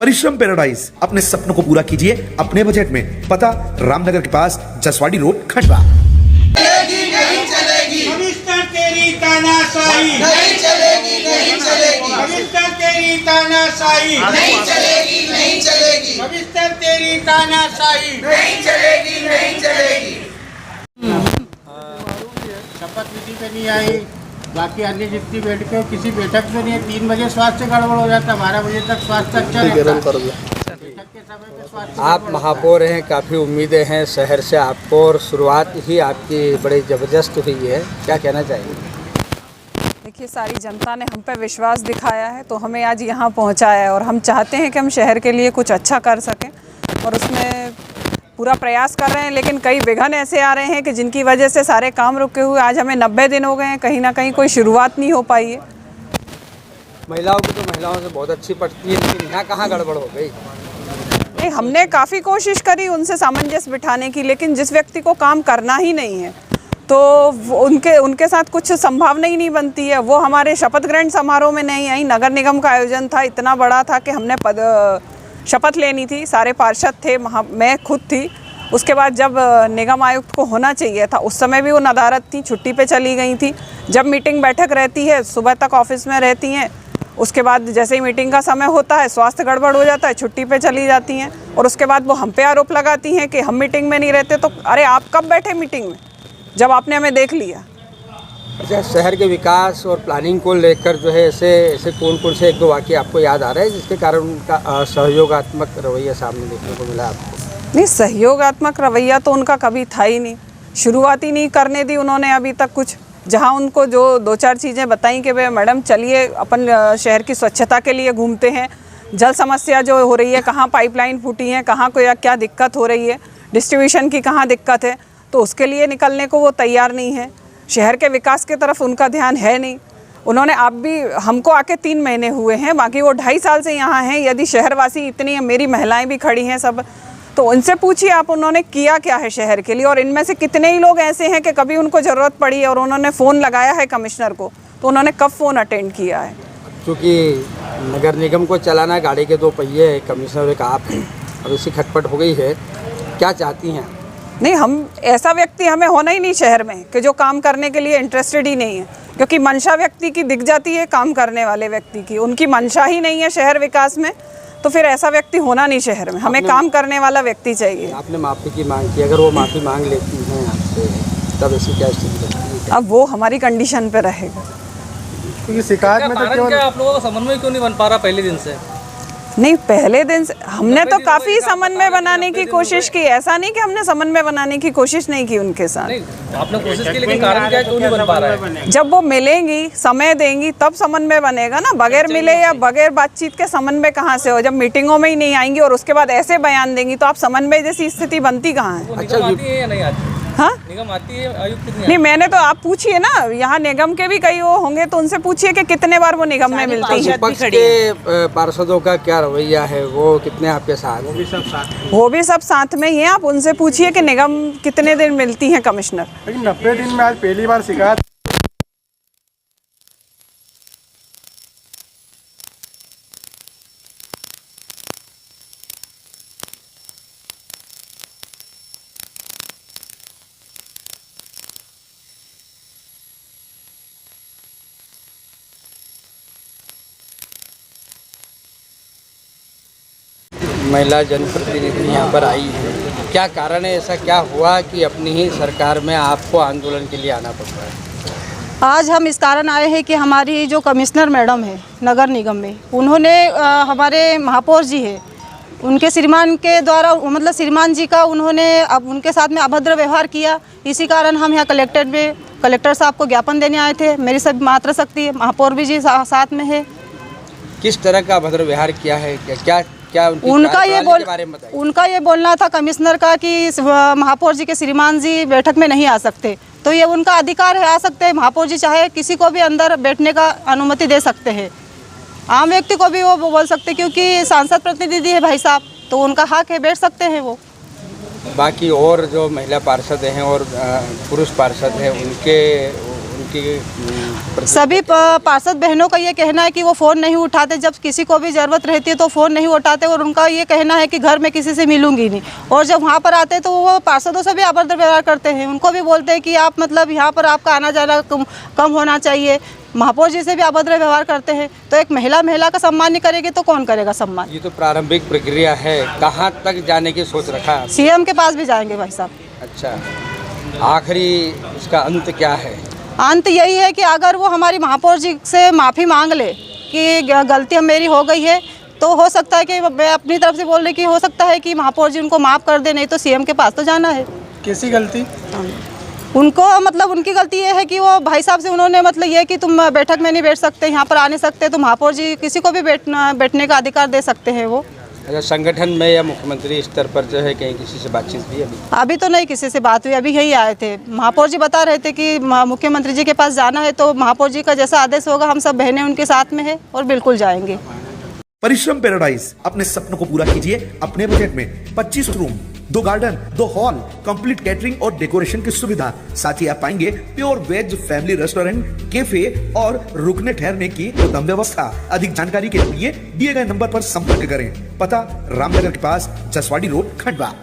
परिश्रम पैराडाइज, अपने सपनों को पूरा कीजिए अपने बजट में। पता रामनगर के पास, जसवाड़ी रोड, खंडवा। चलेगी नहीं चलेगी, कमिश्नर तेरी तानाशाही नहीं चलेगी नहीं चलेगी, कमिश्नर तेरी तानाशाही नहीं चलेगी नहीं चलेगी, कमिश्नर तेरी तानाशाही नहीं चलेगी नहीं चलेगी। शपथ विधि पे नहीं आई, बाकी अन्य जितनी बैठकें किसी बैठक में नहीं है। 3 बजे स्वास्थ्य गड़बड़ हो जाता, 12 बजे तक स्वास्थ्य अच्छा रहता। बैठक के समय पे स्वास्थ्य आप महापौर हैं, काफ़ी उम्मीदें हैं शहर से आपको और शुरुआत ही आपकी बड़ी ज़बरदस्त हुई है, क्या कहना चाहेंगे? देखिए, सारी जनता ने हम पे विश्वास दिखाया है तो हमें आज यहाँ पहुँचाया है और हम चाहते हैं कि हम शहर के लिए कुछ अच्छा कर सकें और उसमें पूरा प्रयास कर रहे हैं। लेकिन कई विघ्न ऐसे आ रहे हैं कि जिनकी वजह से सारे काम रुके हुए। आज हमें 90 दिन हो गए हैं, कहीं ना कहीं कोई शुरुआत नहीं हो पाई है। महिलाओं की तो महिलाओं से बहुत अच्छी पड़ती है, लेकिन यहाँ कहाँ गड़बड़ हो गई? नहीं, हमने काफ़ी कोशिश करी उनसे सामंजस्य बिठाने की, लेकिन जिस व्यक्ति को काम करना ही नहीं है तो उनके साथ कुछ संभावना ही नहीं बनती है। वो हमारे शपथ ग्रहण समारोह में नहीं आई। नगर निगम का आयोजन था, इतना बड़ा था कि हमने शपथ लेनी थी, सारे पार्षद थे, मैं खुद थी। उसके बाद जब निगम आयुक्त को होना चाहिए था उस समय भी वो नदारत थी, छुट्टी पे चली गई थी। जब मीटिंग बैठक रहती है सुबह तक ऑफिस में रहती हैं, उसके बाद जैसे ही मीटिंग का समय होता है स्वास्थ्य गड़बड़ हो जाता है, छुट्टी पे चली जाती हैं और उसके बाद वो हम पे आरोप लगाती हैं कि हम मीटिंग में नहीं रहते। तो अरे आप कब बैठे मीटिंग में जब आपने हमें देख लिया? अच्छा, शहर के विकास और प्लानिंग को लेकर जो है ऐसे कौन कौन से 1-2 वाक़ये आपको याद आ रहे हैं जिसके कारण उनका असहयोगात्मक रवैया सामने देखने को मिला आपको? नहीं, सहयोगात्मक रवैया तो उनका कभी था ही नहीं। शुरुआत ही नहीं करने दी उन्होंने अभी तक कुछ। जहां उनको जो 2-4 चीज़ें बताई कि भाई मैडम चलिए अपन शहर की स्वच्छता के लिए घूमते हैं, जल समस्या जो हो रही है, कहाँ पाइपलाइन फूटी है, कहाँ कोई क्या दिक्कत हो रही है, डिस्ट्रीब्यूशन की कहाँ दिक्कत है, तो उसके लिए निकलने को वो तैयार नहीं है। शहर के विकास की तरफ उनका ध्यान है नहीं। उन्होंने आप भी हमको आके 3 महीने हुए हैं, बाकी वो 2.5 साल से यहाँ हैं। यदि शहरवासी इतनी, मेरी महिलाएं भी खड़ी हैं सब, तो उनसे पूछिए आप उन्होंने किया क्या है शहर के लिए। और इनमें से कितने ही लोग ऐसे हैं कि कभी उनको ज़रूरत पड़ी और उन्होंने फ़ोन लगाया है कमिश्नर को, तो उन्होंने कब फ़ोन अटेंड किया है? क्योंकि नगर निगम को चलाना गाड़ी के 2 पहिए है, कमिश्नर एक आप हैं, अब इसी खटपट हो गई है, क्या चाहती हैं? नहीं, हम ऐसा व्यक्ति हमें होना ही नहीं शहर में कि जो काम करने के लिए इंटरेस्टेड ही नहीं है, क्योंकि मंशा व्यक्ति की दिख जाती है काम करने वाले व्यक्ति की। उनकी मंशा ही नहीं है शहर विकास में, तो फिर ऐसा व्यक्ति होना नहीं शहर में। हमें काम करने वाला व्यक्ति चाहिए। आपने माफ़ी की मांग की, अगर वो माफ़ी मांग लेती हैं आपसे तब ऐसी क्या स्थिति रहती है? अब वो हमारी कंडीशन पे रहेगा। क्योंकि शिकायत में तो केवल आप लोगों का समन्वय क्यों नहीं बन पा रहा पहले दिन से? नहीं, पहले दिन से हमने तो काफ़ी समन्वय बनाने की कोशिश की। ऐसा नहीं कि हमने समन्वय बनाने की कोशिश नहीं की उनके साथ। नहीं, आपने कोशिश की, लेकिन कारण क्या है, क्यों नहीं बन पा रहा है? जब वो मिलेंगी, समय देंगी, तब समन्वय बनेगा ना। बगैर मिले या बगैर बातचीत के समन्वय कहाँ से हो? जब मीटिंगों में ही नहीं आएंगी और उसके बाद ऐसे बयान देंगी तो आप समन्वय जैसी स्थिति बनती कहाँ है? अच्छा, आती है या नहीं आती? हाँ, निगम आती है, आयुक्त कितनी नहीं, मैंने तो, आप पूछिए ना, यहाँ निगम के भी कई वो होंगे तो उनसे पूछिए कि कितने बार वो निगम में मिलती है। विपक्ष के पार्षदों का क्या रवैया है, वो कितने आपके साथ? वो भी सब साथ में ही हैं। आप उनसे पूछिए कि निगम कितने दिन मिलती हैं कमिश्नर। लेकिन 90 दिन में आज पहली बार शिकायत महिला जनप्रतिनिधि यहाँ पर आई है, क्या कारण है, ऐसा क्या हुआ कि अपनी ही सरकार में आपको आंदोलन के लिए आना पड़ रहा है? आज हम इस कारण आए हैं कि हमारी जो कमिश्नर मैडम है नगर निगम में, उन्होंने हमारे महापौर जी है उनके श्रीमान के द्वारा, मतलब श्रीमान जी का उन्होंने अब उनके साथ में अभद्र व्यवहार किया। इसी कारण हम यहाँ कलेक्टर साहब को ज्ञापन देने आए थे। मेरी सब मातृशक्ति महापौर भी जी साथ में है। किस तरह का अभद्र व्यवहार किया है, क्या उनका ये बोलना था कमिश्नर का कि महापौर जी के श्रीमान जी बैठक में नहीं आ सकते, तो ये उनका अधिकार है, आ सकते हैं। महापौर जी चाहे किसी को भी अंदर बैठने का अनुमति दे सकते हैं, आम व्यक्ति को भी वो बोल सकते हैं, क्योंकि सांसद प्रतिनिधि है भाई साहब, तो उनका हक है, बैठ सकते हैं वो। बाकी और जो महिला पार्षद हैं और पुरुष पार्षद हैं उनके सभी पार्षद बहनों का ये कहना है कि वो फ़ोन नहीं उठाते, जब किसी को भी ज़रूरत रहती है तो फ़ोन नहीं उठाते, और उनका ये कहना है कि घर में किसी से मिलूंगी नहीं। और जब वहाँ पर आते हैं तो वो पार्षदों से भी अभद्र व्यवहार करते हैं, उनको भी बोलते हैं कि आप मतलब यहाँ पर आपका आना जाना कम होना चाहिए। महापौर जी से भी अभद्र व्यवहार करते हैं। तो एक महिला का सम्मान नहीं करेगी तो कौन करेगा सम्मान। ये तो प्रारंभिक प्रक्रिया है, कहाँ तक जाने की सोच रखा है? सीएम के पास भी जाएंगे भाई साहब। अच्छा, आखिरी इसका अंत क्या है? अंत यही है कि अगर वो हमारी महापौर जी से माफ़ी मांग ले कि गलती मेरी हो गई है, तो हो सकता है कि मैं अपनी तरफ से बोल रही कि हो सकता है कि महापौर जी उनको माफ़ कर दे, नहीं तो सीएम के पास तो जाना है। कैसी गलती? उनको मतलब उनकी गलती ये है कि वो भाई साहब से उन्होंने मतलब ये कि तुम बैठक में नहीं बैठ सकते, यहाँ पर आ नहीं सकते, तो महापौर जी किसी को भी बैठने का अधिकार दे सकते हैं वो। अच्छा, संगठन में या मुख्यमंत्री स्तर पर जो है कहीं किसी से बातचीत हुई? अभी तो नहीं किसी से बात हुई, अभी यही आए थे। महापौर जी बता रहे थे कि मुख्यमंत्री जी के पास जाना है, तो महापौर जी का जैसा आदेश होगा हम सब बहनें उनके साथ में है और बिल्कुल जाएंगे। परिश्रम पैराडाइज, अपने सपनों को पूरा कीजिए अपने बजट में। 25 room, 2 garden, 2 hall, complete catering और डेकोरेशन की सुविधा, साथ ही आप पाएंगे pure veg family restaurant, cafe और रुकने ठहरने की उत्तम व्यवस्था। अधिक जानकारी के लिए दिए गए नंबर पर संपर्क करें। पता रामनगर के पास जसवाड़ी रोड, खंडवा।